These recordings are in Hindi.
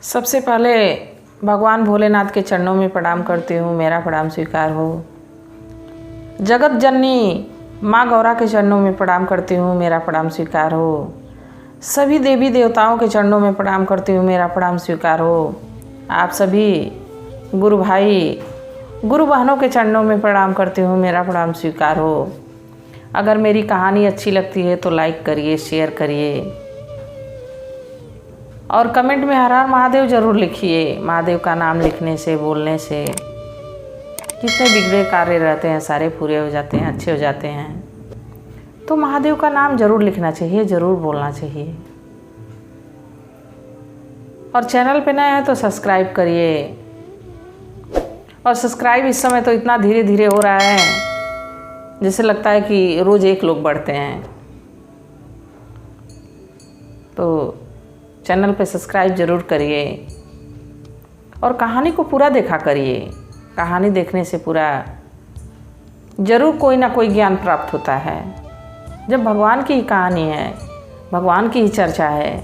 सबसे पहले भगवान भोलेनाथ के चरणों में प्रणाम करती हूँ, मेरा प्रणाम स्वीकार हो। जगत जननी माँ गौरा के चरणों में प्रणाम करती हूँ, मेरा प्रणाम स्वीकार हो। सभी देवी देवताओं के चरणों में प्रणाम करती हूँ, मेरा प्रणाम स्वीकार हो। आप सभी गुरु भाई गुरु बहनों के चरणों में प्रणाम करती हूँ, मेरा प्रणाम स्वीकार हो। अगर मेरी कहानी अच्छी लगती है तो लाइक करिए, शेयर करिए और कमेंट में हर हर महादेव ज़रूर लिखिए। महादेव का नाम लिखने से, बोलने से जितने बिगड़े कार्य रहते हैं सारे पूरे हो जाते हैं, अच्छे हो जाते हैं। तो महादेव का नाम ज़रूर लिखना चाहिए, ज़रूर बोलना चाहिए। और चैनल पे नए हैं तो सब्सक्राइब करिए। और सब्सक्राइब इस समय तो इतना धीरे धीरे हो रहा है जैसे लगता है कि रोज़ एक लोग बढ़ते हैं। तो चैनल पे सब्सक्राइब ज़रूर करिए और कहानी को पूरा देखा करिए। कहानी देखने से पूरा ज़रूर कोई ना कोई ज्ञान प्राप्त होता है। जब भगवान की ही कहानी है, भगवान की ही चर्चा है,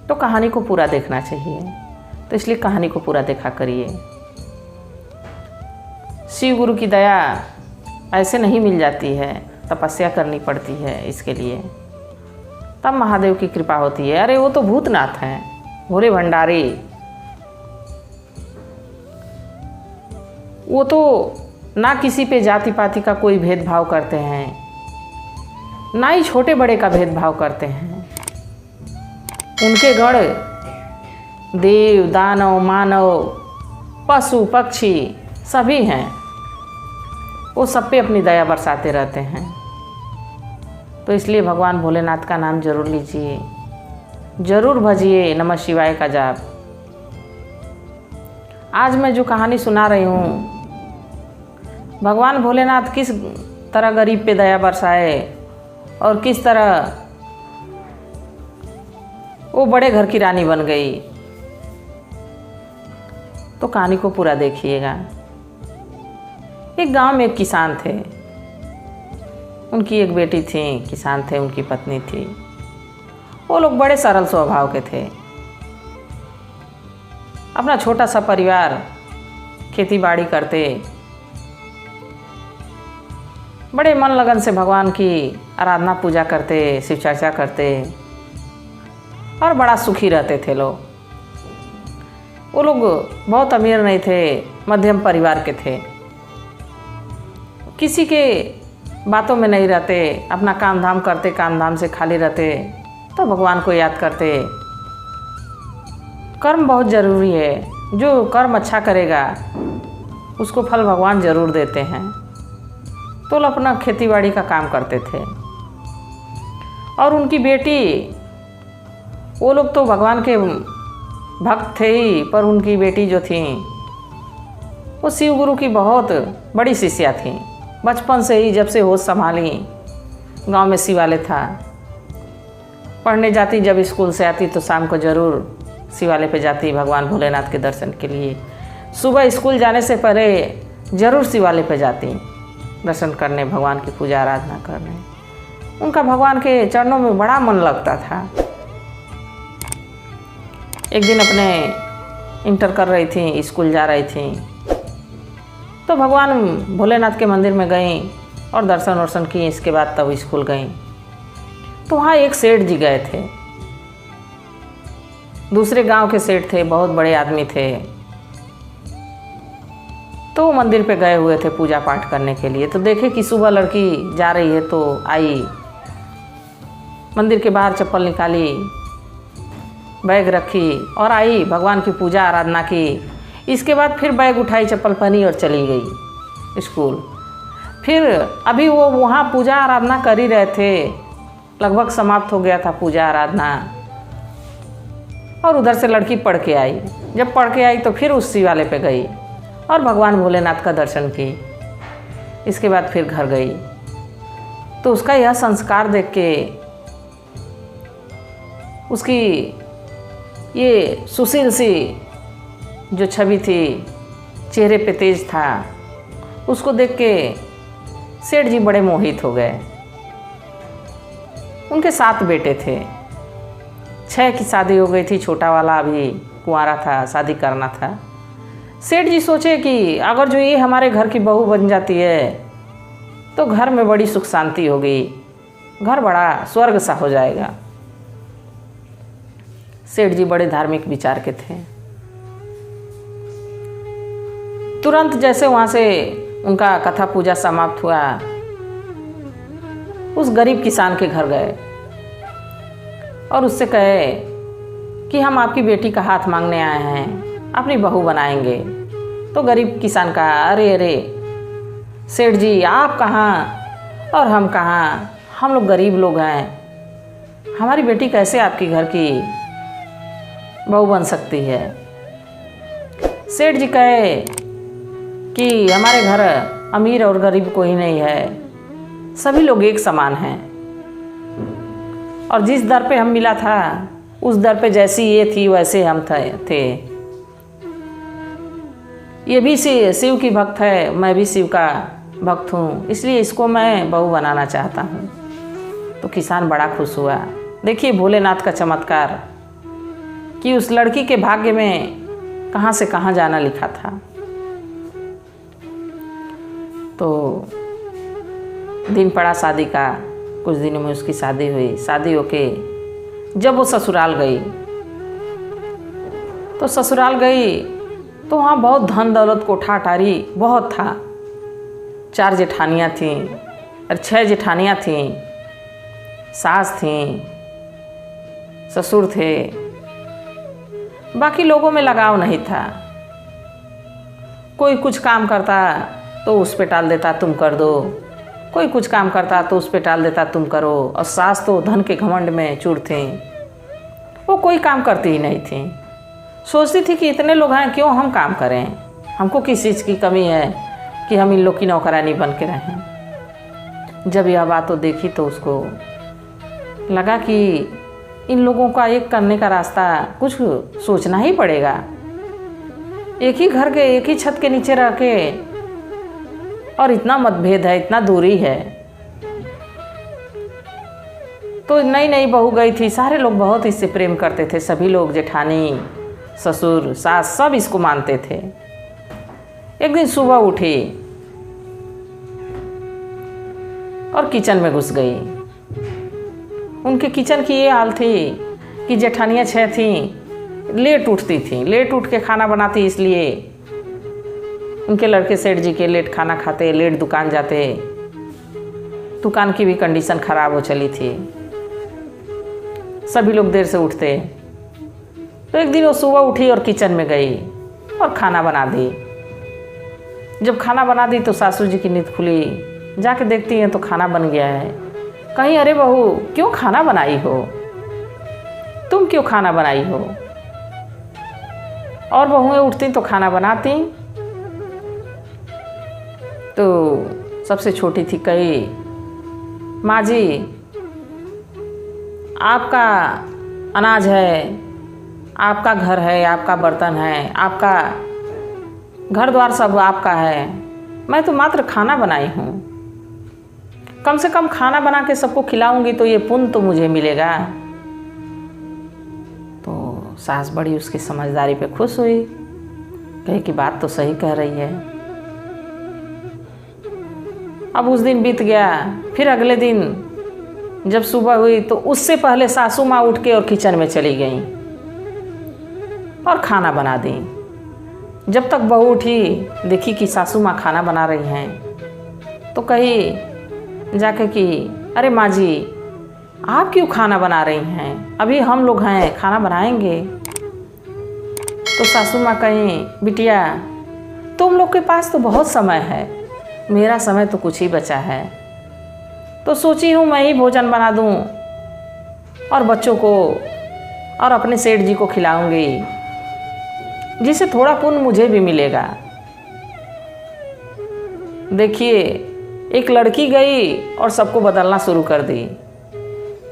तो कहानी को पूरा देखना चाहिए। तो इसलिए कहानी को पूरा देखा करिए। शिव गुरु की दया ऐसे नहीं मिल जाती है, तपस्या करनी पड़ती है इसके लिए, तब महादेव की कृपा होती है। अरे वो तो भूतनाथ हैं, भोले भंडारी। वो तो ना किसी पे जाति पाति का कोई भेदभाव करते हैं, ना ही छोटे बड़े का भेदभाव करते हैं। उनके गण देव दानव मानव पशु पक्षी सभी हैं, वो सब पे अपनी दया बरसाते रहते हैं। तो इसलिए भगवान भोलेनाथ का नाम जरूर लीजिए, जरूर भजिए नमः शिवाय का जाप। आज मैं जो कहानी सुना रही हूँ, भगवान भोलेनाथ किस तरह गरीब पे दया बरसाए और किस तरह वो बड़े घर की रानी बन गई, तो कहानी को पूरा देखिएगा। एक गांव में एक किसान थे, उनकी एक बेटी थी, किसान थे, उनकी पत्नी थी। वो लोग बड़े सरल स्वभाव के थे। अपना छोटा सा परिवार खेती बाड़ी करते, बड़े मन लगन से भगवान की आराधना पूजा करते, शिव चर्चा करते और बड़ा सुखी रहते थे लोग। वो लोग बहुत अमीर नहीं थे, मध्यम परिवार के थे। किसी के बातों में नहीं रहते, अपना काम धाम करते, काम धाम से खाली रहते, तो भगवान को याद करते। कर्म बहुत ज़रूरी है, जो कर्म अच्छा करेगा उसको फल भगवान ज़रूर देते हैं। तो लोग अपना खेतीबाड़ी का काम करते थे। और उनकी बेटी, वो लोग तो भगवान के भक्त थे ही, पर उनकी बेटी जो थी वो शिव गुरु की बहुत बड़ी शिष्या थी। बचपन से ही जब से होश संभाली गांव में शिवालय था। पढ़ने जाती, जब स्कूल से आती तो शाम को ज़रूर शिवालय पे जाती भगवान भोलेनाथ के दर्शन के लिए। सुबह स्कूल जाने से पहले ज़रूर शिवालय पे जाती दर्शन करने, भगवान की पूजा आराधना करने। उनका भगवान के चरणों में बड़ा मन लगता था। एक दिन अपने इंटर कर रही थी, स्कूल जा रही थी, तो भगवान भोलेनाथ के मंदिर में गई और दर्शन वर्शन की। इसके बाद तब स्कूल गई तो वहाँ एक सेठ जी गए थे। दूसरे गांव के सेठ थे, बहुत बड़े आदमी थे। तो वो मंदिर पे गए हुए थे पूजा पाठ करने के लिए। तो देखे कि सुबह लड़की जा रही है, तो आई, मंदिर के बाहर चप्पल निकाली, बैग रखी और आई, भगवान की पूजा आराधना की। इसके बाद फिर बैग उठाई, चप्पल पहनी और चली गई स्कूल। फिर अभी वो वहाँ पूजा आराधना कर ही रहे थे, लगभग समाप्त हो गया था पूजा आराधना, और उधर से लड़की पढ़ के आई। जब पढ़ के आई तो फिर उस शिवालय पे गई और भगवान भोलेनाथ का दर्शन की। इसके बाद फिर घर गई। तो उसका यह संस्कार देख के, उसकी ये सुशील सी जो छवि थी, चेहरे पे तेज था, उसको देख के सेठ जी बड़े मोहित हो गए। उनके 7 बेटे थे, 6 की शादी हो गई थी, छोटा वाला अभी कुंवारा था, शादी करना था। सेठ जी सोचे कि अगर जो ये हमारे घर की बहू बन जाती है तो घर में बड़ी सुख शांति होगी, घर बड़ा स्वर्ग सा हो जाएगा। सेठ जी बड़े धार्मिक विचार के थे। तुरंत जैसे वहाँ से उनका कथा पूजा समाप्त हुआ, उस गरीब किसान के घर गए और उससे कहे कि हम आपकी बेटी का हाथ मांगने आए हैं, अपनी बहू बनाएंगे। तो गरीब किसान कहा, अरे अरे सेठ जी, आप कहाँ और हम कहाँ, हम लोग गरीब लोग हैं, हमारी बेटी कैसे आपकी घर की बहू बन सकती है। सेठ जी कहे कि हमारे घर अमीर और गरीब कोई नहीं है, सभी लोग एक समान हैं, और जिस दर पे हम मिला था उस दर पे जैसी ये थी वैसे हम थे। ये भी शिव की भक्त है, मैं भी शिव का भक्त हूँ, इसलिए इसको मैं बहू बनाना चाहता हूँ। तो किसान बड़ा खुश हुआ। देखिए भोलेनाथ का चमत्कार कि उस लड़की के भाग्य में कहाँ से कहाँ जाना लिखा था। तो दिन पड़ा शादी का, कुछ दिनों में उसकी शादी हुई। शादी होके जब वो ससुराल गई तो वहाँ बहुत धन दौलत कोठा अटारी बहुत था। 4 जेठानियाँ थीं और 6 जेठानियाँ थीं, सास थीं, ससुर थे। बाकी लोगों में लगाव नहीं था। कोई कुछ काम करता तो उस पे टाल देता, तुम कर दो। कोई कुछ काम करता तो उस पे टाल देता, तुम करो। और सास तो धन के घमंड में चूर थी, वो कोई काम करती ही नहीं थी। सोचती थी कि इतने लोग हैं, क्यों हम काम करें, हमको किस चीज़ की कमी है कि हम इन लोग की नौकरानी बन के रहें। जब यह बात तो देखी तो उसको लगा कि इन लोगों का एक करने का रास्ता कुछ सोचना ही पड़ेगा। एक ही घर के एक ही छत के नीचे रह के, और इतना मतभेद है, इतना दूरी है। तो नई नई बहू गई थी, सारे लोग बहुत इससे प्रेम करते थे, सभी लोग, जेठानी, ससुर, सास, सब इसको मानते थे। एक दिन सुबह उठी और किचन में घुस गई। उनके किचन की ये हाल थी कि जेठानियाँ 6 थीं, लेट उठती थीं, लेट उठ के खाना बनाती, इसलिए उनके लड़के सेठ जी के लेट खाना खाते, लेट दुकान जाते। दुकान की भी कंडीशन ख़राब हो चली थी, सभी लोग देर से उठते। तो एक दिन वो सुबह उठी और किचन में गई और खाना बना दी। जब खाना बना दी तो सासू जी की नींद खुली, जाके देखती हैं तो खाना बन गया है। कहीं, अरे बहू क्यों खाना बनाई हो, तुम क्यों खाना बनाई हो। और बहुएं उठती तो खाना बनाती। तो सबसे छोटी थी, कही, माँ जी आपका अनाज है, आपका घर है, आपका बर्तन है, आपका घर द्वार सब आपका है, मैं तो मात्र खाना बनाई हूँ। कम से कम खाना बना के सबको खिलाऊंगी तो ये पुण्य तो मुझे मिलेगा। तो सास बड़ी उसकी समझदारी पे खुश हुई, कहे कि बात तो सही कह रही है। अब उस दिन बीत गया। फिर अगले दिन जब सुबह हुई तो उससे पहले सासू माँ उठ के और किचन में चली गई और खाना बना दी। जब तक बहू उठी, देखी कि सासू माँ खाना बना रही हैं, तो कही जाके कि अरे माँ जी आप क्यों खाना बना रही हैं, अभी हम लोग हैं, खाना बनाएंगे। तो सासू माँ कहीं, बिटिया तुम लोग के पास तो बहुत समय है, मेरा समय तो कुछ ही बचा है, तो सोची हूँ मैं ही भोजन बना दूँ और बच्चों को और अपने सेठ जी को खिलाऊंगी, जिससे थोड़ा पुण्य मुझे भी मिलेगा। देखिए एक लड़की गई और सबको बदलना शुरू कर दी।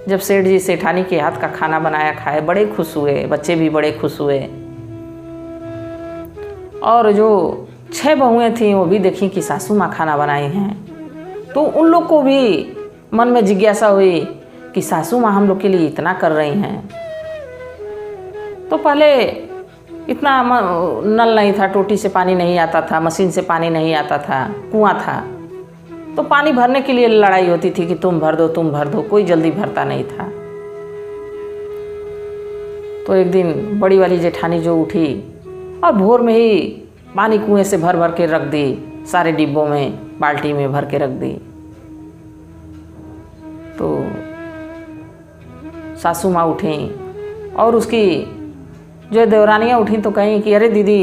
जब सेठ जी सेठानी के हाथ का खाना बनाया खाए, बड़े खुश हुए, बच्चे भी बड़े खुश हुए। और जो 6 बहुएं थीं वो भी देखी कि सासू माँ खाना बनाई हैं, तो उन लोग को भी मन में जिज्ञासा हुई कि सासू माँ हम लोग के लिए इतना कर रही हैं। तो पहले इतना नल नहीं था, टोटी से पानी नहीं आता था, मशीन से पानी नहीं आता था, कुआं था। तो पानी भरने के लिए लड़ाई होती थी कि तुम भर दो तुम भर दो, कोई जल्दी भरता नहीं था। तो एक दिन बड़ी वाली जेठानी जो उठी और भोर में ही पानी कुएं से भर भर के रख दी, सारे डिब्बों में बाल्टी में भर के रख दी। तो सासू माँ उठी और उसकी जो देवरानियाँ उठी तो कहीं कि अरे दीदी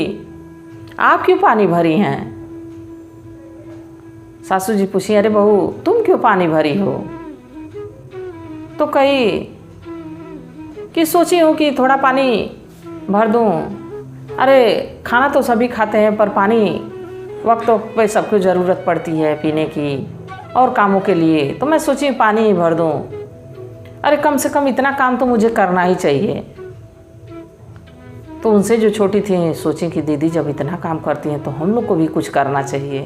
आप क्यों पानी भरी हैं। सासू जी पूछी अरे बहू तुम क्यों पानी भरी हो। तो कही कि सोची हूँ कि थोड़ा पानी भर दूँ। अरे खाना तो सभी खाते हैं पर पानी वक्त वक्त पे सबको ज़रूरत पड़ती है पीने की और कामों के लिए, तो मैं सोची पानी ही भर दूँ। अरे कम से कम इतना काम तो मुझे करना ही चाहिए। तो उनसे जो छोटी थी सोची कि दीदी जब इतना काम करती हैं तो हम लोग को भी कुछ करना चाहिए।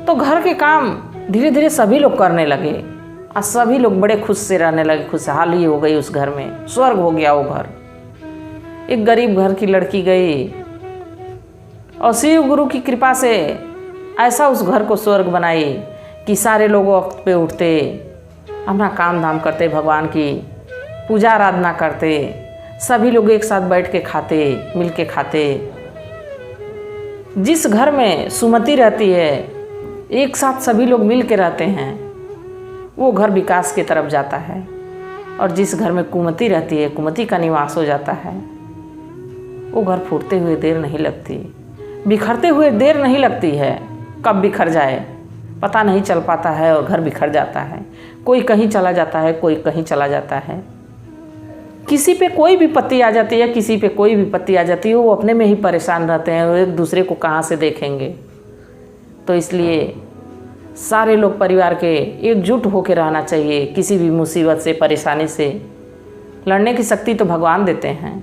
तो घर के काम धीरे धीरे सभी लोग करने लगे और सभी लोग बड़े खुश से रहने लगे। खुशहाली हो गई उस घर में, स्वर्ग हो गया वो घर। एक गरीब घर की लड़की गई और शिव गुरु की कृपा से ऐसा उस घर को स्वर्ग बनाई कि सारे लोग वक्त पे उठते, अपना काम धाम करते, भगवान की पूजा आराधना करते, सभी लोग एक साथ बैठ के खाते, मिल के खाते। जिस घर में सुमति रहती है, एक साथ सभी लोग मिल के रहते हैं, वो घर विकास की तरफ जाता है। और जिस घर में कुमति रहती है, कुमति का निवास हो जाता है, वो घर फूटते हुए देर नहीं लगती, बिखरते हुए देर नहीं लगती है। कब बिखर जाए पता नहीं चल पाता है और घर बिखर जाता है। कोई कहीं चला जाता है, कोई कहीं चला जाता है। किसी पे कोई विपत्ति आ जाती है, किसी पे कोई विपत्ति आ जाती है, वो अपने में ही परेशान रहते हैं और एक दूसरे को कहाँ से देखेंगे। तो इसलिए सारे लोग परिवार के एकजुट होकर रहना चाहिए। किसी भी मुसीबत से, परेशानी से लड़ने की शक्ति तो भगवान देते हैं।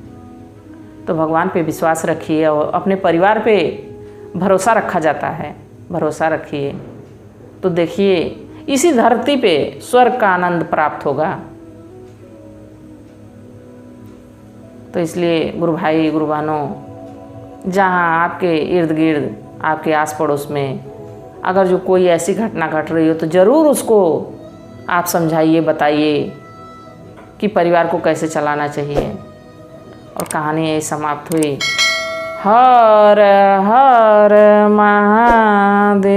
तो भगवान पे विश्वास रखिए और अपने परिवार पे भरोसा रखा जाता है। भरोसा रखिए तो देखिए इसी धरती पे स्वर्ग का आनंद प्राप्त होगा। तो इसलिए गुरु भाई गुरु बहनों, जहाँ आपके इर्द गिर्द, आपके आस पड़ोस में अगर जो कोई ऐसी घटना घट रही हो तो ज़रूर उसको आप समझाइए, बताइए कि परिवार को कैसे चलाना चाहिए। और कहानी यही समाप्त हुई। हर हर महादेव।